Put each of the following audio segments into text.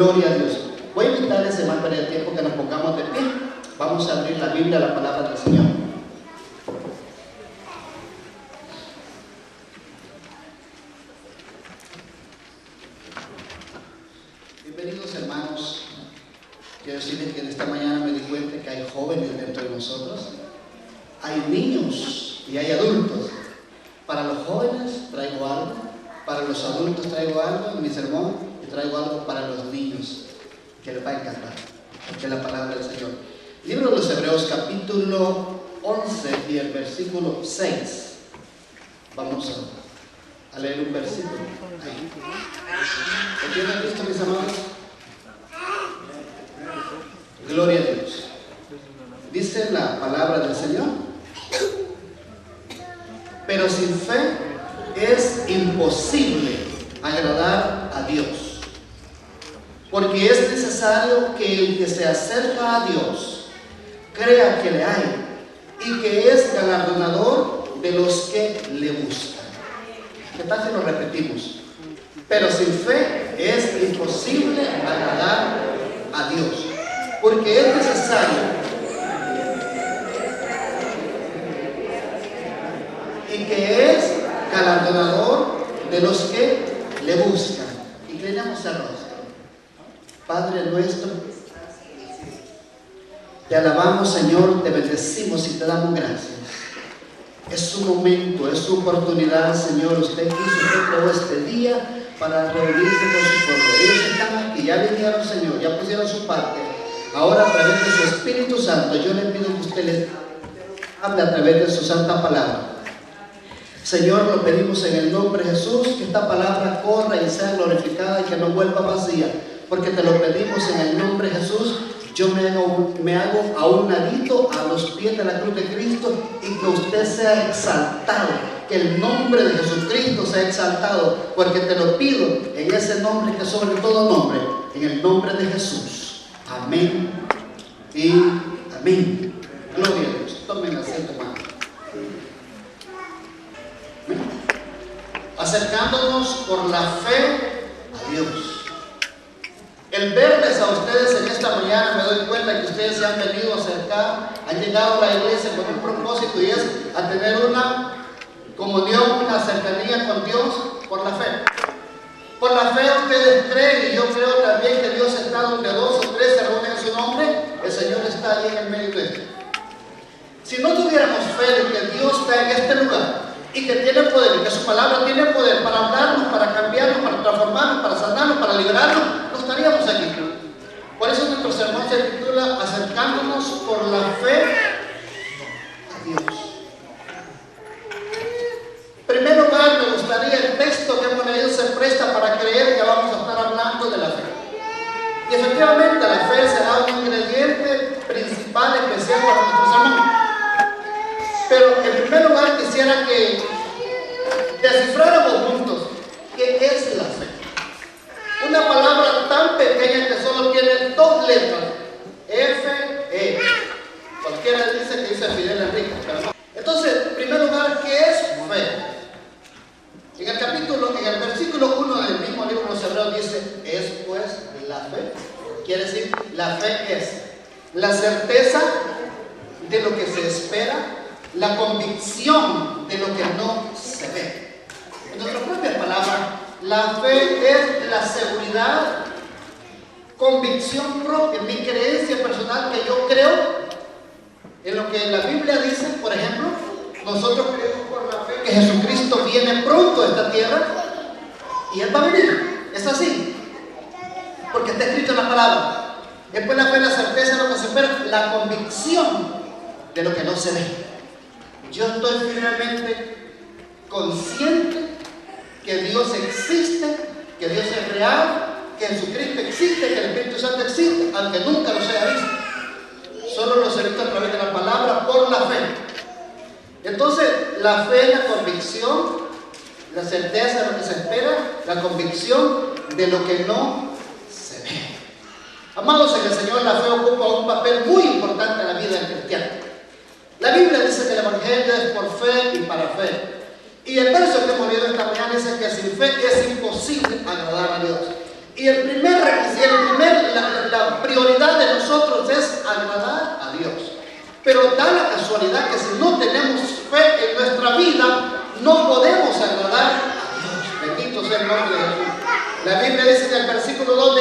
Gloria a Dios. Voy a invitarles, hermano, para el tiempo que nos pongamos de pie. Vamos a abrir la Biblia, la palabra del Señor. Bienvenidos, hermanos. Quiero decirles que en esta mañana me di cuenta que hay jóvenes dentro de nosotros, hay niños y hay adultos. Para los jóvenes traigo algo, para los adultos traigo algo en mi sermón y traigo algo para los niños que les va a encantar, porque es la palabra del Señor. Libro de los Hebreos, capítulo 11 y el versículo 6. Vamos a leer un versículo. ¿Lo tienen listo, mis amados? Gloria a Dios. Dice la palabra del Señor: pero sin fe es imposible agradar a Dios, porque es necesario que el que se acerca a Dios crea que le hay y que es galardonador de los que le buscan. ¿Qué tal si lo repetimos? Pero sin fe es imposible agradar a Dios, porque es necesario y que es galardonador de los que le buscan. Inclinamos el rostro. Padre nuestro, te alabamos, Señor, te bendecimos y te damos gracias. Es su momento, es su oportunidad, Señor. Usted creó este día para reunirse con su pueblo. Ellos están aquí, ya vinieron, Señor, ya pusieron su parte. Ahora, a través de su Espíritu Santo, yo le pido que usted les hable a través de su santa palabra. Señor, lo pedimos en el nombre de Jesús, que esta palabra corra y sea glorificada y que no vuelva vacía, porque te lo pedimos en el nombre de Jesús. Yo me hago a un ladito a los pies de la cruz de Cristo y que usted sea exaltado, que el nombre de Jesucristo sea exaltado, porque te lo pido en ese nombre que sobre todo nombre, en el nombre de Jesús. Amén y amén. Gloria a Dios. Tomen asiento, hermano. Acercándonos por la fe a Dios. El verles a ustedes en esta mañana, me doy cuenta que ustedes se han venido a acercar, han llegado a la iglesia con un propósito, y es a tener una comunión, una cercanía con Dios por la fe. Por la fe ustedes creen, y yo creo también que Dios está donde dos o tres se reúnen en su nombre, el Señor está ahí en el medio de esto. Si no tuviéramos fe de que Dios está en este lugar, y que tiene poder, y que su palabra tiene poder para hablarnos, para cambiarnos, para transformarnos, para sanarnos, para liberarnos, no estaríamos aquí. Por eso nuestro sermón se titula Acercándonos por la fe a Dios. En primer lugar, me gustaría, el texto que hemos leído se presta para creer que vamos a estar hablando de la fe. Y efectivamente la fe será un ingrediente principal, especial para nuestro sermón. Pero en primer lugar quisiera que descifráramos juntos qué es la fe. Una palabra tan pequeña que solo tiene dos letras, F-E. Cualquiera dice que dice Fidel Enrique, pero no. Entonces, en primer lugar, ¿qué es fe? En el versículo 1 del mismo libro de los Hebreos dice, es pues la fe. Quiere decir, la fe es la certeza de lo que se espera, la convicción de lo que no se ve. En nuestras propias palabras, la fe es la seguridad, convicción propia, mi creencia personal, que yo creo en lo que la Biblia dice. Por ejemplo, nosotros creemos por la fe que Jesucristo viene pronto a esta tierra y Él va a venir. Es así, porque está escrito en la palabra. Después la fe es la certeza de lo que se espera, la convicción de lo que no se ve. Yo estoy finalmente consciente que Dios existe, que Dios es real, que Jesucristo existe, que el Espíritu Santo existe, aunque nunca los haya visto. Solo los he visto a través de la palabra por la fe. Entonces, la fe es la convicción, la certeza de lo que se espera, la convicción de lo que no se ve. Amados en el Señor, la fe ocupa un papel muy importante en la vida del cristiano. La Biblia dice que el Evangelio es por fe y para fe. Y el verso que hemos leído esta mañana dice que sin fe es imposible agradar a Dios. Y el primer requisito, el la prioridad de nosotros es agradar a Dios. Pero da la casualidad que si no tenemos fe en nuestra vida, no podemos agradar a Dios. Bendito sea el nombre de Jesús. La Biblia dice en el versículo 2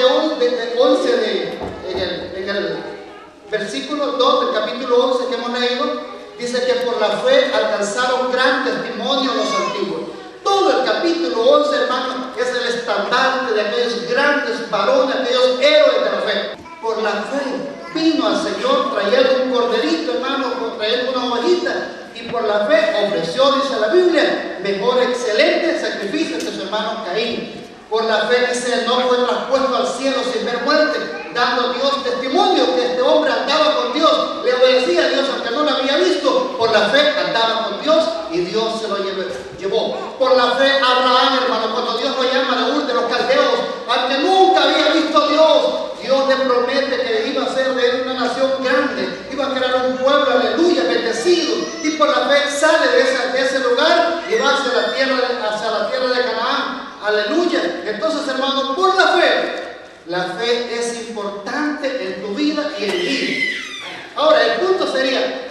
en el versículo 2 del capítulo 11 que hemos leído, dice que por la fe alcanzaron gran testimonio los antiguos. Todo el capítulo 11, hermanos, es el estandarte de aquellos grandes varones, aquellos héroes de la fe. Por la fe vino al Señor trayendo un corderito, hermano, trayendo una ovejita, y por la fe ofreció, dice la Biblia, mejor excelente sacrificio que su hermano Caín. Por la fe, dice, no fue traspuesto al cielo sin ver muerte, dando a Dios testimonio que este hombre andaba con Dios, le obedecía a Dios aunque no lo había visto. Por la fe andaba con Dios y Dios se lo llevó. Por la fe Abraham, hermano, cuando Dios lo llama de Ur de los Caldeos, aunque nunca había visto a Dios, Dios le promete que iba a ser de él una nación grande, iba a crear un pueblo, aleluya, bendecido. Y por la fe sale de ese lugar y va hacia la tierra de Canaán. Aleluya. Entonces, hermano, por la fe es importante en tu vida y en mí. Ahora, el punto sería,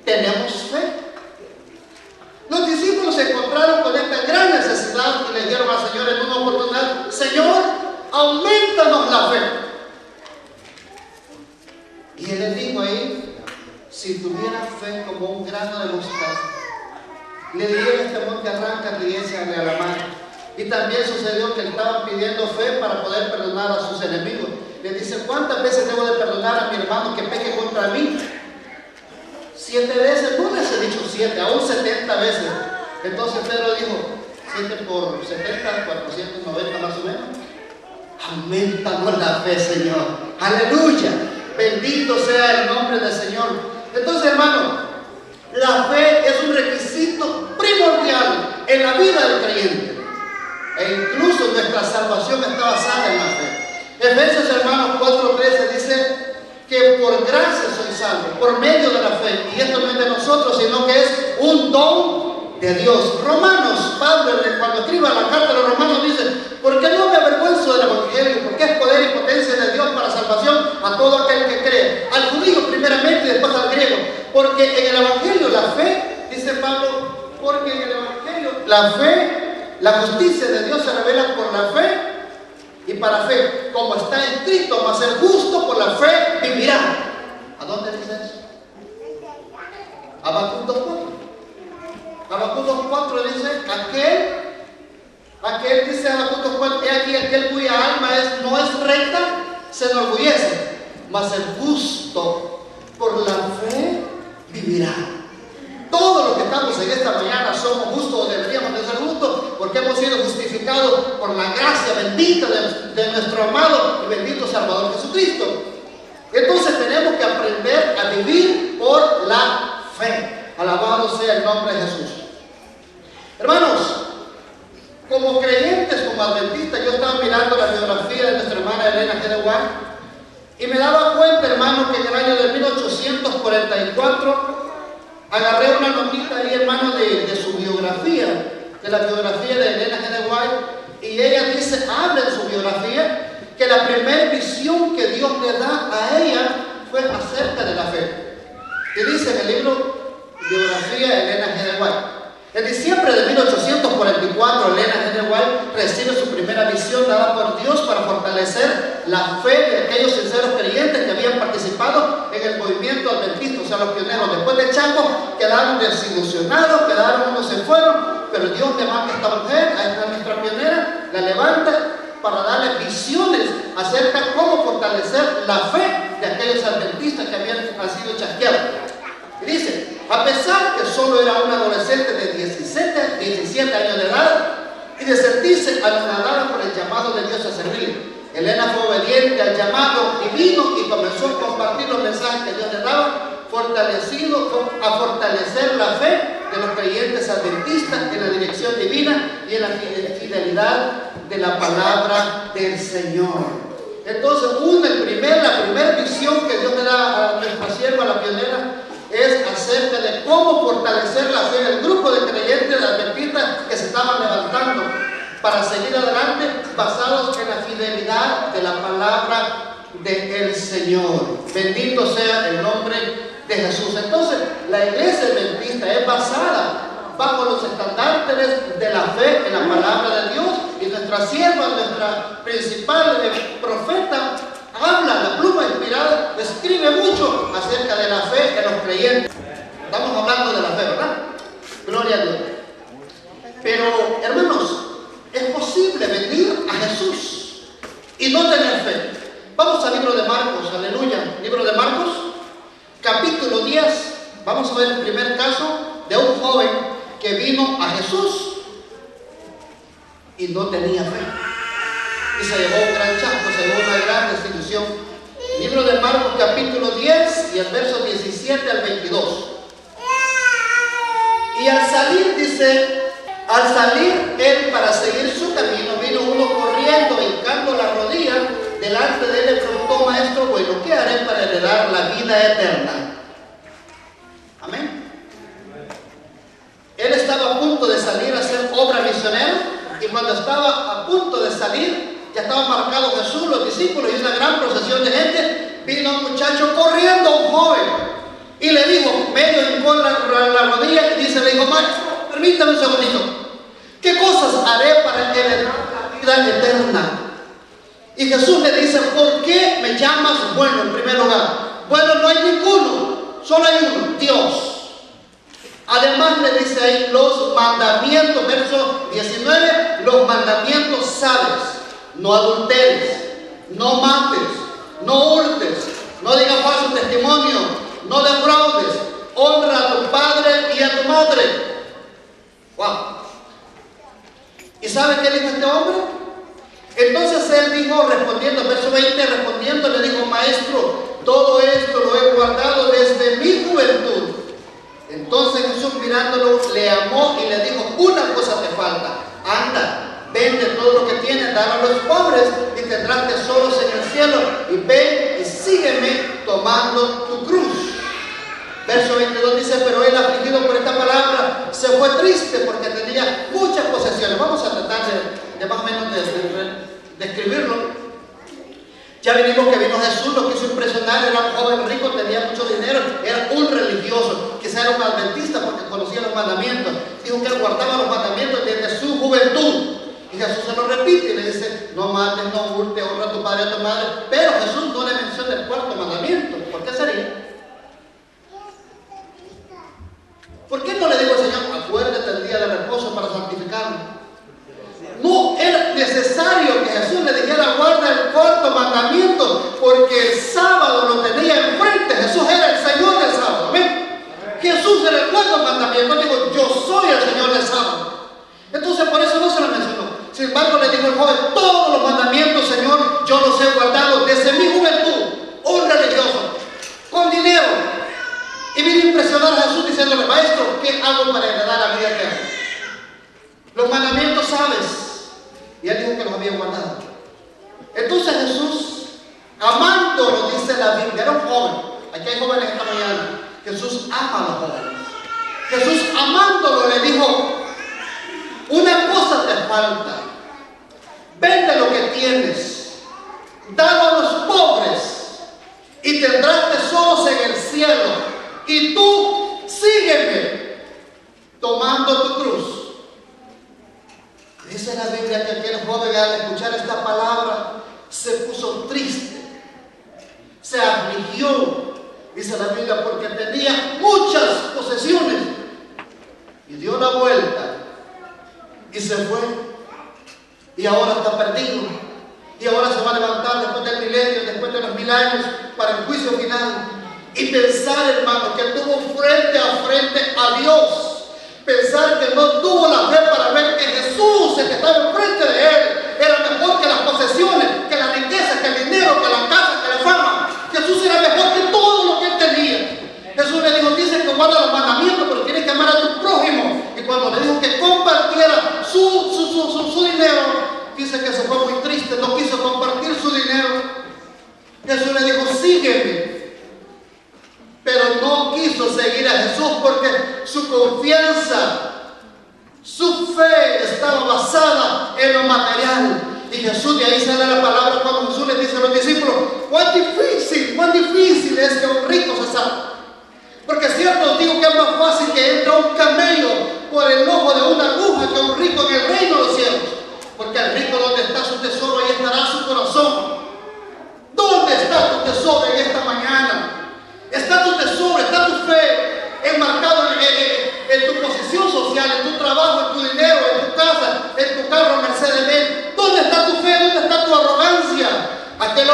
¿tenemos fe? Los discípulos se encontraron con esta gran necesidad y le dijeron al Señor en una oportunidad: Señor, aumentanos la fe. Y Él les dijo ahí: si tuvieran fe como un grano de mostaza, le diría a este monte: arráncate y échale a la mar. Y también sucedió que estaban pidiendo fe para poder perdonar a sus enemigos. Le dice: ¿cuántas veces debo de perdonar a mi hermano que peque contra mí? 7 veces. No les he dicho 7, aún 70 veces. Entonces Pedro dijo: 7 por 70, 490 más o menos. Aumentanos la fe, Señor. Aleluya. Bendito sea el nombre del Señor. Entonces, hermano, la fe es un requisito primordial en la vida del creyente. E incluso nuestra salvación está basada en la fe. Efesios, hermanos, 4:13 dice que por gracia soy salvo, por medio de la fe. Y esto no es de nosotros, sino que es un don de Dios. Romanos, Pablo, cuando escriba la carta a los romanos, dice: porque no me avergüenzo del evangelio, porque es poder y potencia de Dios para salvación a todo aquel que cree, al judío primeramente y después al griego. Porque en el evangelio la fe, dice Pablo, porque en el evangelio la fe, la justicia de Dios se revela por la fe y para fe, como está escrito: mas el justo por la fe vivirá. ¿A dónde dice eso? Habacuc 2:4. Habacuc 2:4 dice: aquel dice Habacuc 2:4: he aquí aquel cuya alma no es recta, se enorgullece, mas el justo por la fe vivirá. Todos los que estamos en esta mañana somos justos, o deberíamos de ser justos, porque hemos sido justificados por la gracia bendita de nuestro amado y bendito Salvador Jesucristo. Entonces tenemos que aprender a vivir por la fe. Alabado sea el nombre de Jesús. Hermanos, como creyentes, como adventistas, yo estaba mirando la biografía de nuestra hermana Elena G. de White y me daba cuenta, hermano, que en el año de 1844 agarré una notita ahí, hermano, de su biografía, de la biografía de Elena G. de White, y ella dice, habla en su biografía, que la primera visión que Dios le da a ella fue acerca de la fe. Y dice en el libro Biografía de Elena G. de White: en diciembre de 1844, Elena G. de White recibe su primera visión dada por Dios para fortalecer la fe de aquellos sinceros creyentes que habían participado en el movimiento adventista, o sea, los pioneros. Después de Chaco quedaron desilusionados, unos se fueron, pero Dios levanta a esta mujer, a esta nuestra pionera, la levanta para darle visiones acerca de cómo fortalecer la fe de aquellos adventistas que habían sido chasqueados. Y dice: a pesar que solo era una adolescente de 17 años de edad y de sentirse anonadada por el llamado de Dios a servir, Elena fue obediente al llamado divino y comenzó a compartir los mensajes que Dios le daba, a fortalecer la fe de los creyentes adventistas en la dirección divina y en la fidelidad de la palabra del Señor. Entonces, la primera visión que Dios le da a nuestra sierva, la pionera, es acerca de cómo fortalecer la fe del grupo de creyentes adventistas que se estaban levantando para seguir adelante basados en la fidelidad de la palabra del Señor. Bendito sea el nombre de Jesús. Entonces, la iglesia adventista es basada bajo los estandartes de la fe en la palabra de Dios, y nuestra sierva, nuestra principal profeta, habla, la pluma inspirada, escribe mucho acerca de la fe en los creyentes. Estamos hablando de la fe, ¿verdad? Gloria a Dios. Pero, hermanos, es posible venir a Jesús y no tener fe. Vamos al libro de Marcos, aleluya. Libro de Marcos, capítulo 10. Vamos a ver el primer caso de un joven que vino a Jesús y no tenía fe. Y se llevó un gran chasco, se llevó una gran desilusión. Libro de Marcos, capítulo 10 y el verso 17 al 22. Y al salir, dice, al salir él para seguir su camino, vino uno corriendo, hincando la rodilla delante de él, le preguntó: Maestro bueno, ¿qué haré para heredar la vida eterna? Amén. Él estaba a punto de salir a hacer obra misionera, y cuando estaba a punto de salir, ya estaba marcado Jesús, los discípulos y una gran procesión de gente. Vino un muchacho corriendo, un joven, y le dijo, medio hincó la rodilla, y le dijo: Maestro, permítame un segundito, ¿qué cosas haré para heredar la vida eterna? Y Jesús le dice: ¿por qué me llamas bueno? En primer lugar, bueno no hay ninguno, solo hay uno, Dios. Además le dice ahí los mandamientos, verso 19, los mandamientos sabes: no adulteres, no mates, no hurtes, no digas falso testimonio, no defraudes, honra a tu padre y a tu madre. Wow. ¿Y sabe qué dijo este hombre? Entonces él dijo, respondiendo, verso 20, respondiendo le dijo: Maestro, todo esto lo he guardado desde mi juventud. Entonces Jesús, mirándolo, le amó y le dijo: una cosa te falta, anda, vende todo lo que tienes, dale a los pobres y tendrás tesoros en el cielo, y ven y sígueme tomando tu cruz. Verso 22 dice: pero él, afligido por esta palabra, se fue triste porque tenía muchas posesiones. Vamos a tratar de más o menos de escribirlo. Ya venimos que vino Jesús, lo quiso impresionar, era un joven rico, tenía mucho dinero, era un religioso, quizá era un adventista porque conocía los mandamientos. Dijo que él guardaba los mandamientos desde su juventud. Y Jesús se lo repite y le dice: no mates, no hurtes, honra a tu padre y a tu madre. Pero Jesús no le menciona el cuarto mandamiento. ¿Por qué sería? ¿Por qué no le dijo al Señor: acuérdate el día de reposo para santificarlo? No era necesario que Jesús le dijera: guarda el cuarto mandamiento, porque el sábado lo tenía enfrente. Jesús era el Señor del sábado. ¿Amén? Jesús era el cuarto mandamiento. Dijo: yo soy el Señor del sábado. Entonces por eso no se lo mencionó. Sin embargo le dijo el joven: todos los mandamientos, Señor, yo los he guardado desde mi juventud. Un religioso con dinero. Y vino a impresionar a Jesús diciéndole: Maestro, ¿qué hago para heredar la vida eterna? Los mandamientos sabes. Y él dijo que los había guardado. Entonces Jesús, amándolo, dice la Biblia, era un joven. Aquí hay jóvenes esta mañana. Jesús ama a los jóvenes. Jesús, amándolo, le dijo: una cosa te falta. Vende lo que tienes, dalo a los pobres, y tendrás tesoros en el cielo. Y tú sígueme tomando tu cruz. Dice la Biblia que aquel joven, al escuchar esta palabra, se puso triste, se afligió, dice la Biblia, porque tenía muchas posesiones, y dio la vuelta y se fue, y ahora está perdido, y ahora se va a levantar después del milenio, después de los 1000 años, para el juicio final. Y pensar, hermano, que tuvo frente a frente a Dios. Pensar que no tuvo la fe para ver que Jesús, el que estaba enfrente de él, era mejor que las posesiones, que la riqueza, que el dinero, que la casa, que la fama. Jesús era mejor que todo lo que él tenía. Jesús le dijo: dice que guarda los mandamientos, pero tienes que amar a tu prójimo. Y cuando le dijo que compartiera su dinero, dice que se fue muy triste, no quiso compartir su dinero. Jesús le dijo: sígueme. Pero no quiso seguir a Jesús porque su confianza, su fe estaba basada en lo material. Y Jesús, de ahí sale la palabra cuando Jesús le dice a los discípulos: ¿cuántos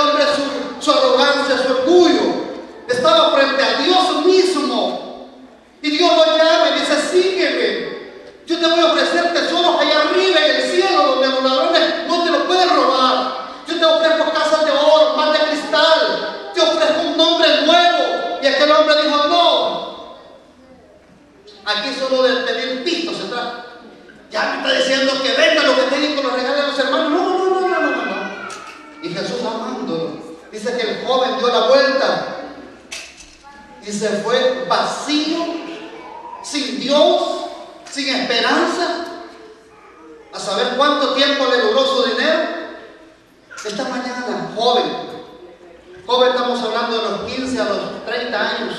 hombre, su arrogancia, su orgullo, estaba frente a Dios mismo. Y Dios lo llama y dice: sígueme. Yo te voy a ofrecer tesoros allá arriba en el cielo, donde los ladrones no te lo pueden robar. Yo te ofrezco casas de oro, mar de cristal. Te ofrezco un nombre nuevo. Y aquel hombre dijo: no. Aquí solo de pedir pisto se trata. Ya me está diciendo que venda lo que tenga y que lo regale a los hermanos. No. Y Jesús, amándolo, dice que el joven dio la vuelta y se fue vacío, sin Dios, sin esperanza. A saber cuánto tiempo le duró su dinero. Esta mañana, joven, estamos hablando de los 15 a los 30 años.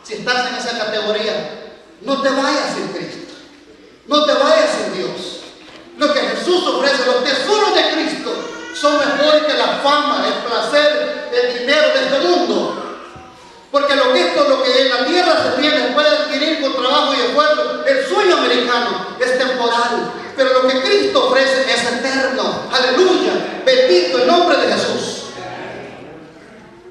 Si estás en esa categoría, no te vayas sin Cristo, no te vayas sin Dios. Lo que Jesús ofrece, los tesoros de Cristo, son mejor que la fama, el placer, el dinero de este mundo. Porque lo que en la tierra se tiene, puede adquirir con trabajo y esfuerzo. El sueño americano es temporal, pero lo que Cristo ofrece es eterno. Aleluya, bendito el nombre de Jesús.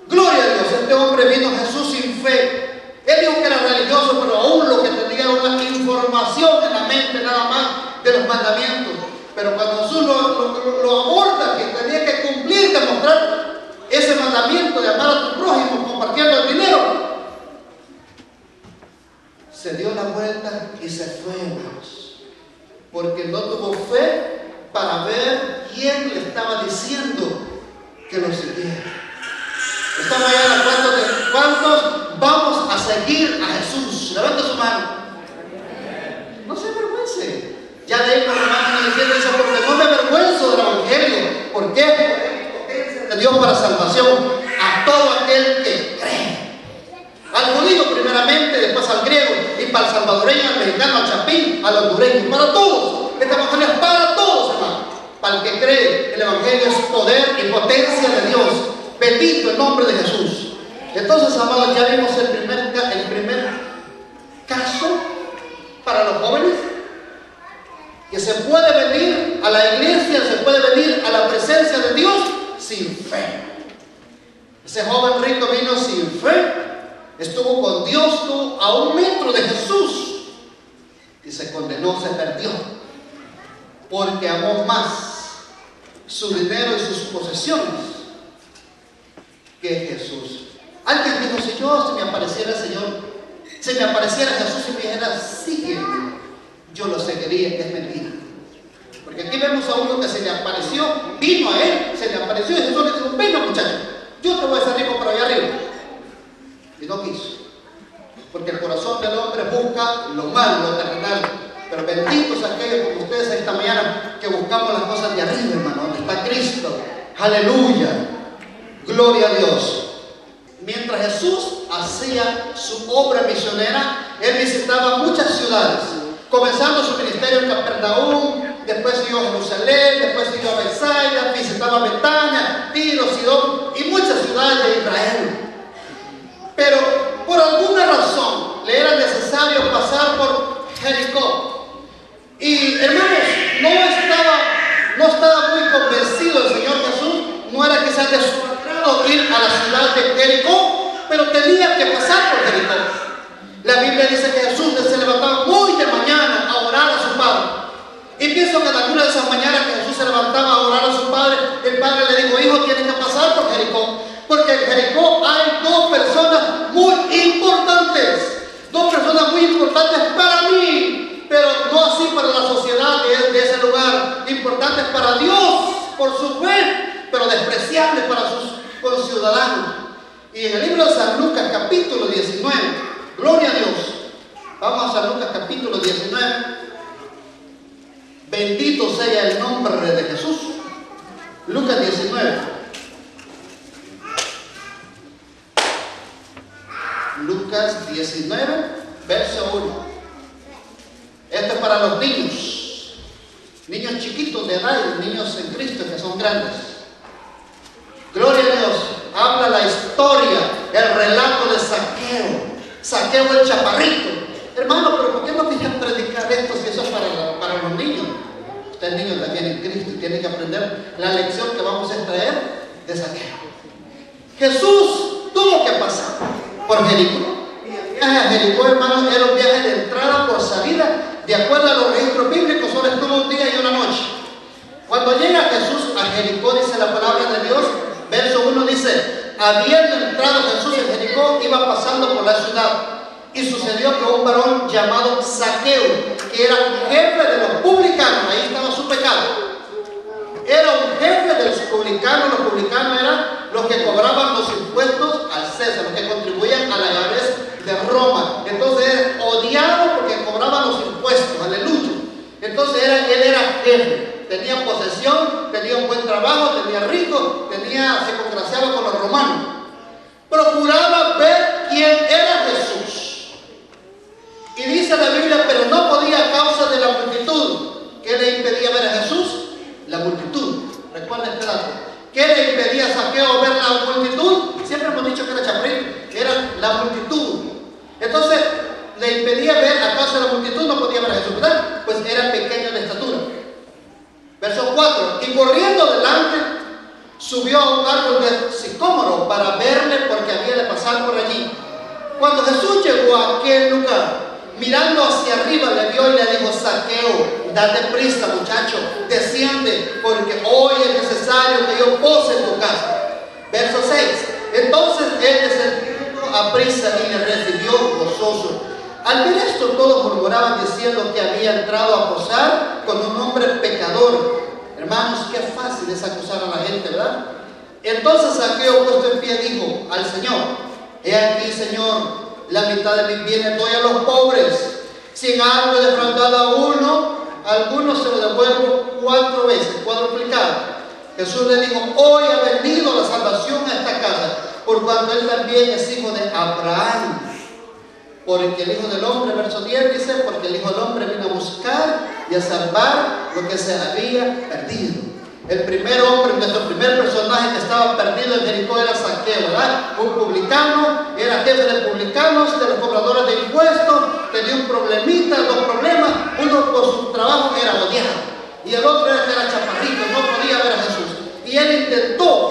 Gloria a Dios. Este hombre vino a Jesús sin fe. Él dijo que era religioso, pero aún lo que tenía era una información en la mente nada más de los mandamientos. Pero cuando Jesús lo aborda, que tenía que cumplir, demostrar ese mandamiento de amar a tu prójimo compartiendo el dinero, se dio la vuelta y se fue, hermanos, porque no tuvo fe para ver quién le estaba diciendo que lo siguiera. Esta mañana, ¿cuántos vamos a seguir a Jesús? Levanta su mano. No se avergüence. Ya leí por Romanos 17, dice: porque no me avergüenzo del evangelio. ¿Por qué? Porque es potencia de Dios para salvación a todo aquel que cree. Al judío primeramente, después al griego, y para el salvadoreño, al mexicano, al chapín, al hondureño, para todos. Este evangelio es para todos, hermano. Para el que cree, el evangelio es poder y potencia de Dios. Bendito el nombre de Jesús. Entonces, amados, ya vimos el primer caso para los jóvenes, que se puede venir a la iglesia, se puede venir a la presencia de Dios sin fe. Ese joven rico vino sin fe, estuvo con Dios, estuvo a 1 metro de Jesús y se condenó, se perdió, porque amó más su dinero y sus posesiones que Jesús. Alguien dijo: si me apareciera el Señor, si me apareciera Jesús y me dijera: sígueme, yo lo seguiría. Es mentira. Porque aquí vemos a uno que se le apareció, vino a él, se le apareció y Jesús le dijo: venga, muchacho, yo te voy a hacer rico para allá arriba. Y no quiso, porque el corazón del hombre busca lo malo, lo terrenal. Pero benditos aquellos como ustedes esta mañana que buscamos las cosas de arriba, hermano, donde está Cristo. Aleluya, gloria a Dios. Mientras Jesús hacía su obra misionera, él visitaba muchas ciudades, comenzando su ministerio en Capernaum, después siguió a Jerusalén, después siguió a Bethsaida, visitaba Betania, Tiro, Sidón y muchas ciudades de Israel. Pero por alguna razón le era necesario pasar por Jericó. Y hermanos, no estaba muy convencido el Señor Jesús, no era quizás de su agrado ir a la ciudad de Jericó, pero tenía que pasar por Jericó. La Biblia dice que Jesús se levantaba muy de mañana a orar a su Padre. Y pienso que en alguna de esas mañanas que Jesús se levantaba a orar a su Padre, el Padre le dijo: hijo, tienes que pasar por Jericó, porque en Jericó hay dos personas muy importantes para mí, pero no así para la sociedad de ese lugar, importantes para Dios por su fe, pero despreciables para sus conciudadanos. Y en el libro de San Lucas capítulo 19, gloria a Dios, vamos a San Lucas capítulo 19, bendito sea el nombre de Jesús. Lucas 19, Lucas 19, verso 1. Esto es para los niños chiquitos de edad y niños en Cristo que son grandes. Gloria a Dios. Habla la historia, el relato de Zaqueo el chaparrito. Hermano, pero ¿por qué no querían predicar esto si eso es para los niños? Usted es niño también en Cristo y tiene que aprender la lección que vamos a extraer de Zaqueo. Jesús tuvo que pasar por Jericó. Y el viaje a Jericó, hermanos, era un viaje de entrada por salida. De acuerdo a los registros bíblicos, solo estuvo un día y una noche. Cuando llega Jesús a Jericó, dice la palabra de Dios, verso 1 dice: habiendo entrado Jesús en Jericó, iba pasando por la ciudad. Y sucedió que un varón llamado Zaqueo, que era jefe de los publicanos, ahí estaba su pecado. Era un jefe de los publicanos. Los publicanos eran los que cobraban los impuestos al César, los que contribuían a la llave de Roma. Entonces era odiado porque cobraban los impuestos, aleluya. Entonces él era jefe, tenía posesión, tenía un buen trabajo, tenía rico, se congraciaba con los romanos. Procuraba ver quién era Jesús. Y dice la Biblia, pero no podía a causa de la multitud. ¿Qué le impedía ver a Jesús? La multitud. Recuerda este dato. ¿Qué le impedía a Zaqueo ver la multitud? Siempre hemos dicho que era chaparrito, era la multitud. Entonces, le impedía ver a causa de la multitud, no podía ver a Jesús, ¿verdad? Pues era pequeño de estatura. Verso 4. Y corriendo delante, subió a un árbol de sicómoro para verle, porque había de pasar por allí. Cuando Jesús llegó a aquel lugar, mirando hacia arriba, le vio y le dijo: Zaqueo, date prisa, muchacho, desciende, porque hoy es necesario que yo pose en tu casa. Verso 6. Entonces él descendió a prisa y le recibió gozoso. Al ver esto, todos murmuraban diciendo que había entrado a posar con un hombre pecador. Hermanos, qué fácil es acusar a la gente, ¿verdad? Entonces Zaqueo, puesto en pie, dijo al Señor: he aquí, Señor, la mitad de mis bienes doy a los pobres. Si en algo he defraudado a uno, a algunos se lo devuelvo 4 veces, cuadruplicado. Jesús le dijo: hoy ha venido la salvación a esta casa, por cuanto él también es hijo de Abraham. Porque el Hijo del Hombre, verso 10 dice, porque el Hijo del Hombre vino a buscar y a salvar lo que se había perdido. El primer hombre, nuestro primer personaje que estaba perdido en Jericó era Zaqueo, ¿verdad? Un publicano, era jefe de publicanos, de los cobradores de impuestos, tenía un problemita, 2 problemas. Uno por su trabajo era odiado y el otro era que era chaparrito, no podía ver a Jesús. Y él intentó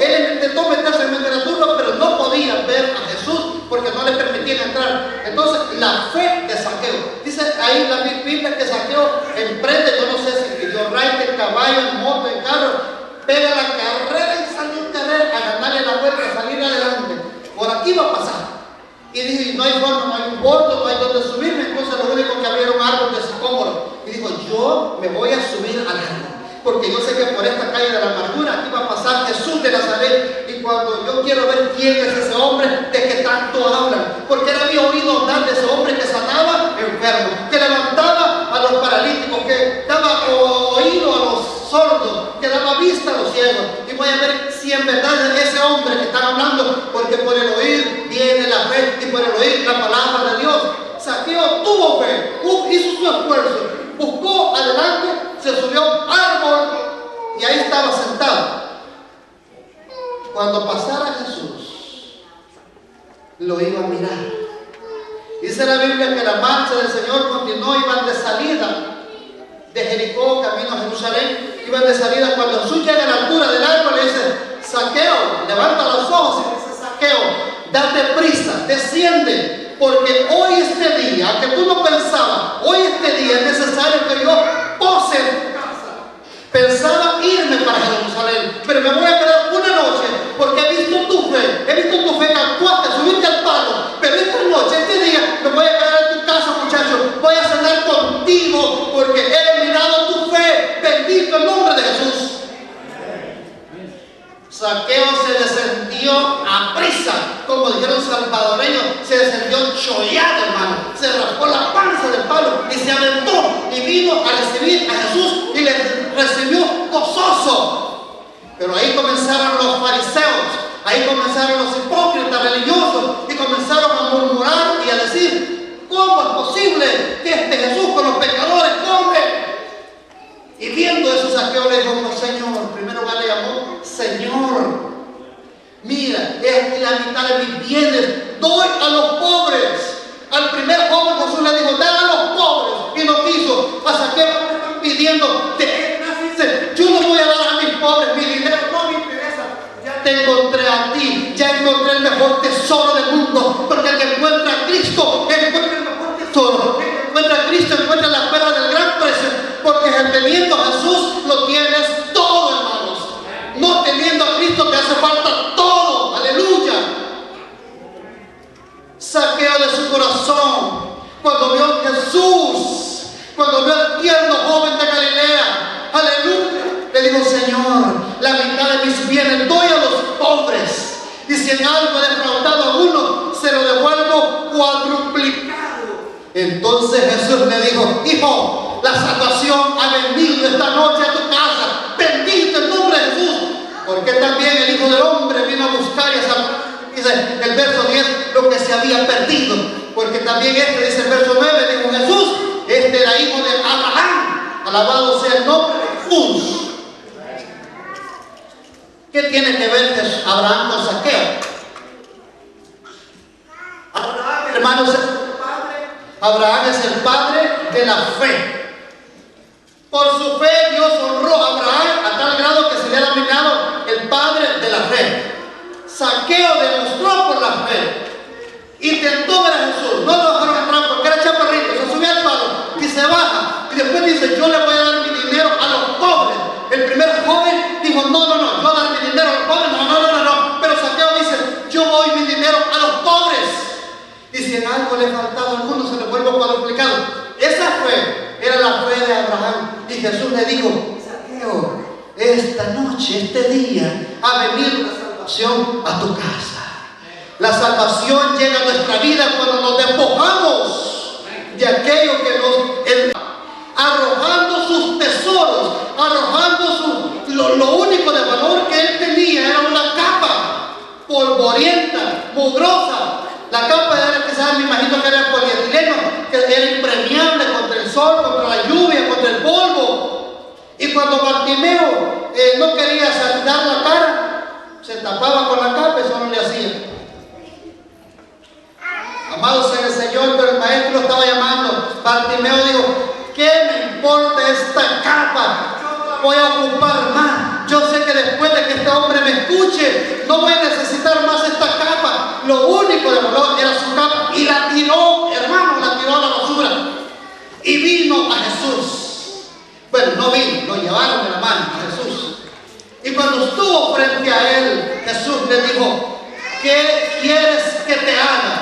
meterse en medio de la turba, pero no podía ver a Jesús porque no le permitían entrar. Entonces, la fe de Zaqueo. Dice ahí la Biblia que Zaqueo emprende, yo no sé si pidió raite, en caballo, en moto, en carro, pega la carrera y salió en carrera a ganarle la vuelta, a salir adelante. Por aquí va a pasar. Y dijo: no hay forma, no hay un bordo, no hay donde subirme. Entonces lo único que había era un árbol de sicómoro. Y dijo: yo me voy a subir al árbol, porque yo sé que por esta calle de la amargura aquí va a pasar Jesús de Nazaret. Y cuando yo quiero ver quién es ese hombre de que tanto hablan, porque él había oído hablar de ese hombre que sanaba enfermos, que levantaba a los paralíticos, que daba oído a los sordos, que daba vista a los ciegos. Y voy a ver si en verdad es ese hombre que están hablando, porque por el oír viene la fe y por el oír la palabra de Dios. Zaqueo tuvo fe, hizo su esfuerzo, buscó adelante, se subió a un árbol y ahí estaba sentado. Cuando pasara Jesús, lo iba a mirar. Dice la Biblia que la marcha del Señor continuó, iban de salida de Jericó, camino a Jerusalén, iban de salida. Cuando Jesús llega a la altura del árbol, le dice: Zaqueo, levanta los ojos y dice: Zaqueo, date prisa, desciende, porque hoy este día, aunque tú no pensabas, hoy este día es necesario que yo pose en tu casa. Pensaba irme para Jerusalén, pero me voy a quedar una noche, porque he visto tu fe que actuaste, subiste al palo, pero esta noche, este día, me voy a quedar en tu casa, muchachos. Voy a cenar contigo, porque he mirado tu fe. Bendito el nombre de Jesús. Zaqueo se descendió a prisa, como dijeron salvadoreños, se descendió chollado, hermano. Se raspó la panza del palo y se aventó y vino a recibir a Jesús y le recibió gozoso. Pero ahí comenzaron los fariseos, ahí comenzaron los hipócritas religiosos y comenzaron a murmurar y a decir: ¿cómo es posible que este Jesús con los pecadores come? Y viendo eso, Zaqueo le dijo: no, Señor. Primero le llamó Señor. Mira, es la mitad de mis bienes doy a los pobres. Al primer joven Jesús le dijo: da a los pobres, y no quiso. A Zaqueo le están pidiendo: yo no voy a dar a mis pobres mi dinero, no me interesa. Ya te encontré a ti, ya encontré tesoro del mundo, porque el que encuentra a Cristo encuentra el mejor tesoro. El que encuentra a Cristo encuentra la perla del gran precio, porque teniendo a Jesús lo tienes todo, hermanos. No teniendo a Cristo te hace falta todo. Aleluya. Saqueo de su corazón, cuando vio a Jesús, cuando vio al tierno joven de Galilea, aleluya, le dijo: Señor, la mitad de mis bienes doy a los pobres, y si en algo he defraudado a uno, se lo devuelvo cuadruplicado. Entonces Jesús le dijo: hijo, la salvación ha venido esta noche a tu casa. Bendito el nombre de Jesús, porque también el Hijo del Hombre vino a buscar y a salvar, dice el verso 10, lo que se había perdido. Porque también dice el verso 9, dijo Jesús, era hijo de Abraham. Alabado sea el nombre de Jesús. ¿Qué tiene que ver Abraham con Saqueo? Abraham, hermanos, es el padre. Abraham es el padre de la fe. Por su fe Dios honró a Abraham a tal grado que se le ha denominado el padre de la fe. Saqueo demostró por la fe y tentó ver a Jesús. No lo dejaron entrar porque era chaparrito, se subió al palo y se baja, y después dice: yo le voy a dar mi dinero a los pobres. El primer joven dijo: no, yo dar mi dinero a los pobres, no. Pero Saqueo dice: yo doy mi dinero a los pobres, y si en algo le faltaba a alguno, se le vuelvo cuadruplicado. Esa fe era la fe de Abraham. Y Jesús le dijo: Saqueo, esta noche, este día, ha venido la salvación a tu casa. La salvación llega a nuestra vida cuando nos despojamos de aquello que nos... arrojando sus tesoros, arrojando lo único de valor que él tenía era una capa polvorienta, mugrosa. La capa era, quizás me imagino que era polietileno, que era impermeable contra el sol, contra la lluvia, contra el polvo. Y cuando Bartimeo no quería saltar la cara, se tapaba con la capa y eso no le hacía. Amados en el Señor, pero el maestro lo estaba llamando. Bartimeo dijo: ¿qué me importa esta capa? Yo no la voy a ocupar más. Yo sé que después de que este hombre me escuche, no voy a necesitar más esta capa. Lo único de valor era su capa. Y la tiró, hermano, la tiró a la basura. Y vino a Jesús. Bueno, no vino, lo llevaron de la mano a Jesús. Y cuando estuvo frente a él, Jesús le dijo: ¿qué quieres que te haga?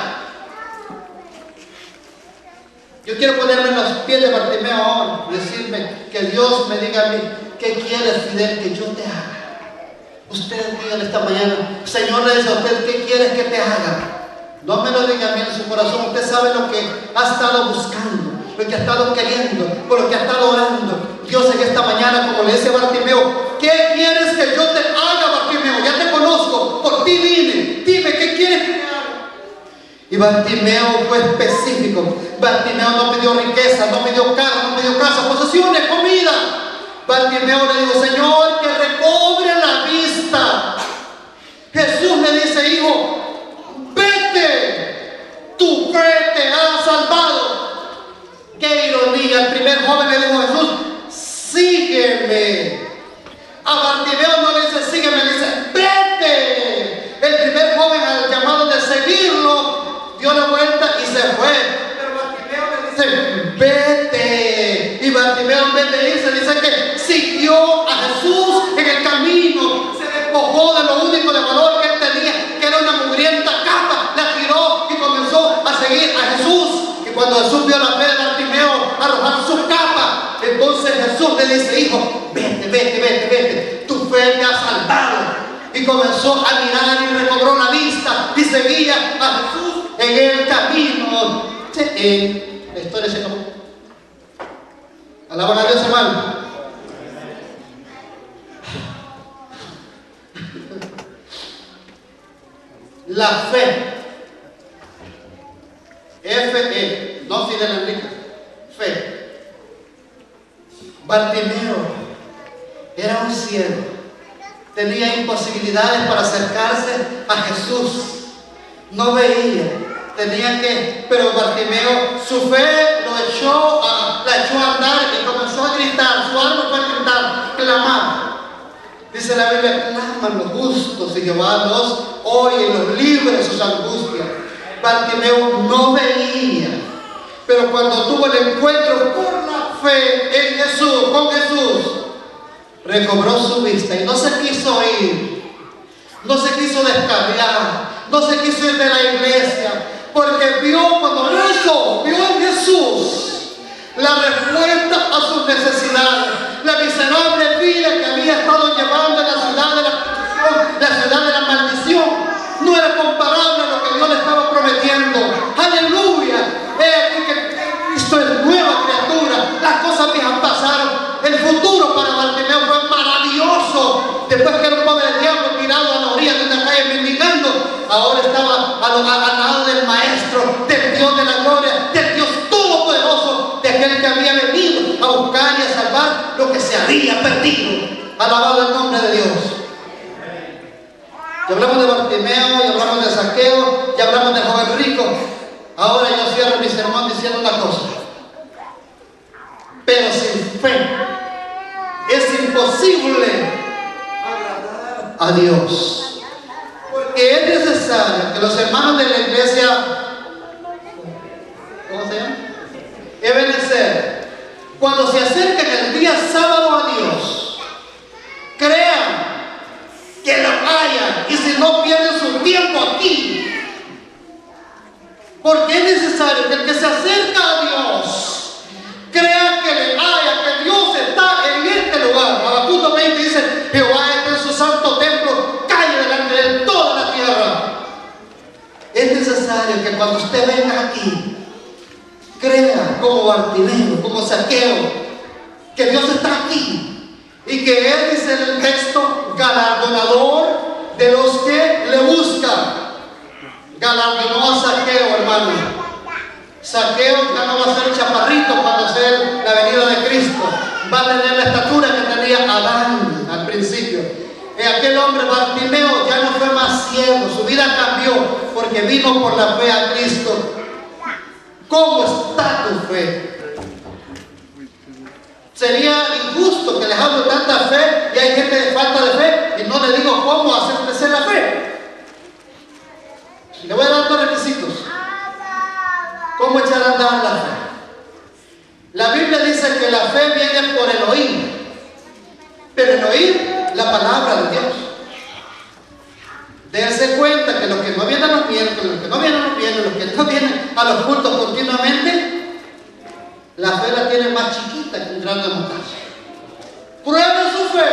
Yo quiero ponerme en los pies de Bartimeo ahora y decirme que Dios me diga a mí: ¿qué quieres, Fidel, que yo te haga? Usted dígale esta mañana: Señor, le dice a usted: ¿qué quieres que te haga? No me lo diga a mí en su corazón. Usted sabe lo que ha estado buscando, lo que ha estado queriendo, por lo que ha estado orando. Dios en esta mañana, como le dice a Bartimeo: ¿qué quieres que yo te haga, Bartimeo? Ya te conozco, por ti vine. Dime, ¿qué quieres que te haga? Y Bartimeo fue específico. Bartimeo no pidió riqueza, no pidió carro, no pidió casa, posesiones, comida. Bartimeo le dijo: Señor, que recobre la vista. Jesús le dice: hijo, vete, tu fe te ha salvado. Qué ironía. El primer joven le dijo a Jesús: sígueme. A Bartimeo no le dice sígueme, le dice vete. El primer joven, al llamado de seguirlo, dio la vuelta y se fue. Pero Bartimeo le dice vete. Y Bartimeo, en vez de irse, dice que siguió a Jesús en el camino. Se despojó de lo único de valor que él tenía, que era una mugrienta capa. La tiró y comenzó a seguir a Jesús. Y cuando Jesús vio la fe de Bartimeo arrojar su capa, entonces Jesús le dice: hijo, vete, tu fe te ha salvado. Y comenzó a mirar y recobró la vista y seguía a Jesús en el camino. La historia se acabó. Alaban a Dios, hermano. La fe, F-E, no Fidel Enrique, fe. Bartimeo era un ciego, tenía imposibilidades para acercarse a Jesús, no veía, tenía que, pero Bartimeo, su fe la echó a andar y comenzó a gritar, su alma fue a gritar, clamar. Dice la Biblia: claman los justos y Jehová los oye. En los libros libre de sus angustias. Bartimeo no veía, pero cuando tuvo el encuentro por la fe en Jesús, con Jesús, recobró su vista y no se quiso ir, no se quiso descarriar, no se quiso ir de la iglesia, porque cuando vio en Jesús la respuesta a sus necesidades. La miserable vida que había estado llevando en la ciudad de la aflicción, la ciudad de la maldición, no era comparable a lo que Dios le estaba prometiendo. ¡Aleluya! He aquí que Cristo es nueva criatura. Las cosas viejas pasaron. El futuro para Bartimeo fue maravilloso. Después que era un pobre diablo tirado a la orilla de una calle mendigando, ahora estaba al lado del Maestro, del Dios de la gloria, del Dios todopoderoso, de aquel que había venido a buscar y a salvar lo que se había perdido. Alabado el nombre de Dios. Ya hablamos de Bartimeo, ya hablamos de Zaqueo, ya hablamos del joven rico. Ahora yo cierro mi sermón diciendo una cosa. Pero sin fe es imposible agradar a Dios. Porque es necesario que los hermanos de la iglesia, ¿cómo se llama? Ebenezer, cuando se acerquen el día sábado a Dios, crean que lo hayan, y si no pierden su tiempo aquí, porque es necesario que el que se acerca a Dios crea que le haya, que Dios está en este lugar. Habacuc 2:20 dice: Jehová está en su santo templo, calle delante de él toda la tierra. Es necesario que cuando usted venga aquí, crea como Bartimeo, como Zaqueo, que Dios está aquí. Y que Él, dice en el texto, galardonador de los que le buscan. Galardonó a Zaqueo, hermano. Zaqueo ya no va a ser chaparrito cuando sea la venida de Cristo. Va a tener la estatura que tenía Adán al principio. Aquel hombre Bartimeo ya no fue más ciego, su vida cambió porque vino por la fe a Cristo. ¿Cómo está tu fe? Sería injusto que les hablo tanta fe y hay gente de falta de fe y no le digo cómo hacer crecer la fe. Le voy a dar dos requisitos. ¿Cómo echar a andar la fe? La Biblia dice que la fe viene por el oír, pero el oír la palabra de Dios. Dense cuenta que los que no vienen a los miércoles, los que no vienen a los viernes, los que no vienen a los cultos continuamente, la fe la tiene más chiquita que un grano de mostaza. Prueben su fe.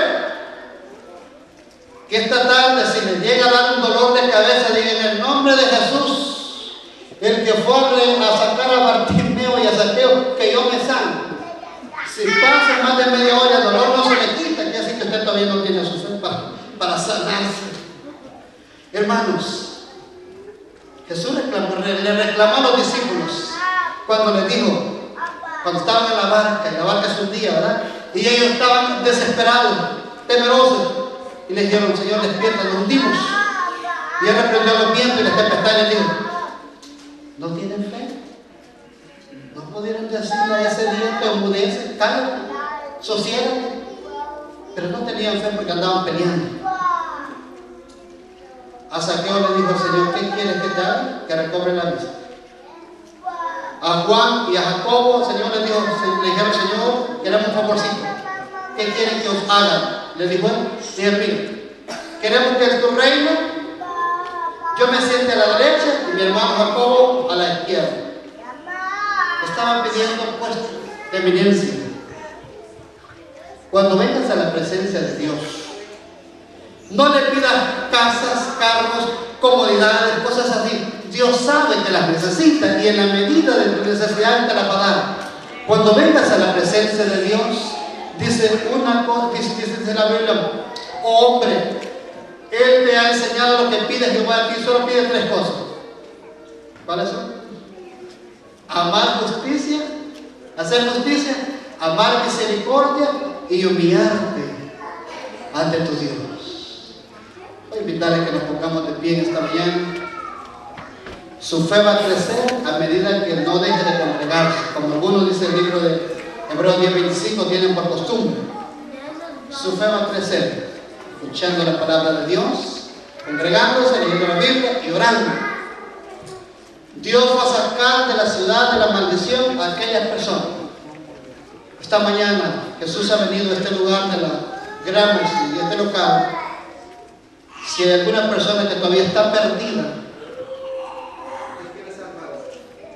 Que esta tarde, si les llega a dar un dolor de cabeza, digan: en el nombre de Jesús, el que fue a sacar a Bartimeo y a Zaqueo, que yo me sano. Si pasa más de media hora el dolor no se le quita, que así que usted todavía no tiene su fe para sanarse. Hermanos, Jesús le reclamó a los discípulos cuando les dijo, cuando estaban en la barca se hundía, ¿verdad? Y ellos estaban desesperados, temerosos, y le dijeron: Señor, despierta, nos hundimos. Y Él reprendió a los vientos y las tempestades y les dijo: ¿no tienen fe? ¿No pudieron decirle a ese viento: enmudece, cállate, sosiégate? Pero no tenían fe porque andaban peleando. A Zaqueo le dijo el Señor: ¿qué quieres que te haga? Que recobre la vista. A Juan y a Jacobo el Señor le dijeron: Señor, queremos un favorcito. ¿Qué quieren que os hagan? Le dijo él: mira, queremos que en tu reino yo me siente a la derecha y mi hermano Jacobo a la izquierda. Estaban pidiendo puestos de eminencia. Cuando vengas a la presencia de Dios, no le pidas casas, carros, comodidades, cosas así. Dios sabe que las necesitas y en la medida de tu necesidad te las va a dar. Cuando vengas a la presencia de Dios, dice una cosa, dice la Biblia: oh hombre, Él te ha enseñado lo que pides. Jehová aquí solo pide tres cosas. ¿Cuáles son? Amar justicia, hacer justicia, amar misericordia y humillarte ante tu Dios. Voy a invitarle que nos pongamos de pie en esta mañana. Su fe va a crecer a medida que no deje de congregarse, como algunos dice el libro de Hebreos 10:25, tienen por costumbre. Su fe va a crecer escuchando la palabra de Dios, congregándose, leyendo la Biblia y orando. grande. Dios va a sacar de la ciudad de la maldición a aquellas personas. Esta mañana Jesús ha venido a este lugar de la Gramercy y este local. Si hay alguna persona que todavía está perdida,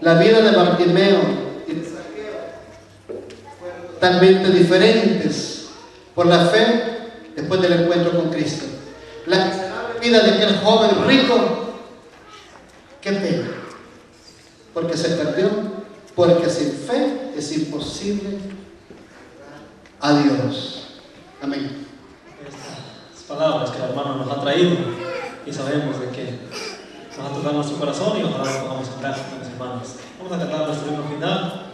la vida de Bartimeo y de Zaqueo fueron totalmente diferentes por la fe después del encuentro con Cristo. La miserable vida de aquel joven rico, qué pena, porque se perdió, porque sin fe es imposible a Dios. Amén. Estas palabras que el hermano nos ha traído y sabemos de que nos ha tocado nuestro corazón y ojalá lo podamos hablar con los hermanos. Vamos a cantar nuestro himno final.